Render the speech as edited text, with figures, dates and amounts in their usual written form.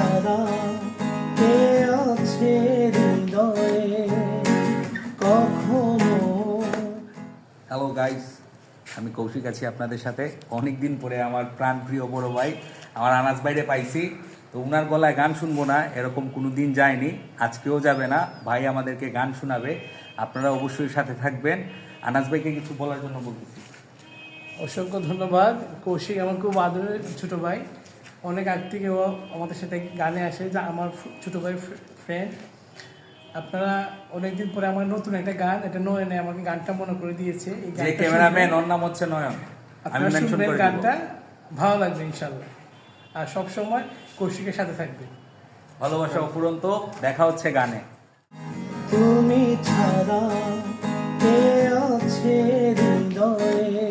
ছাড়া কে আছে হৃদয়ে কখনো। হ্যালো গাইস, আমি কৌশিক আছি আপনাদের সাথে। অনেক দিন পরে আমার প্রাণপ্রিয় বড় ভাই আমার আনাস ভাইরে পাইছি। তো উনার গলায় গান শুনবো না এরকম কোনো দিন যায়নি, আজকেও যাবে না। ভাই আমাদেরকে গান শোনাবে, আপনারা অবশ্যই সাথে থাকবেন। আনাস ভাইকে কিছু বলার জন্য বলতেছি। অসংখ্য ধন্যবাদ। কৌশিক আমার খুব আদরের ছোট ভাই, অনেক আগ থেকে ও আমাদের সাথে গানে আসে, যা আমার ছোট ভাই ফ্রেন্ড। আপনারা অনেকদিন পরে আমার নতুন একটা গান, এটা নয়নে আমাকে গানটা মনে করে দিয়েছে। এই যে ক্যামেরাম্যান ওর নাম হচ্ছে নয়ন, আমি আপনারা মেনশন শুনবেন, করে গানটা দেব। ভালো লাগবে ইনশাল্লাহ। আর সব সময় কৌশিকের সাথে থাকবে। ভালোবাসা অফুরন্ত, দেখা হচ্ছে গানে। তুমি ছাড়া কে আছে হৃদয়ে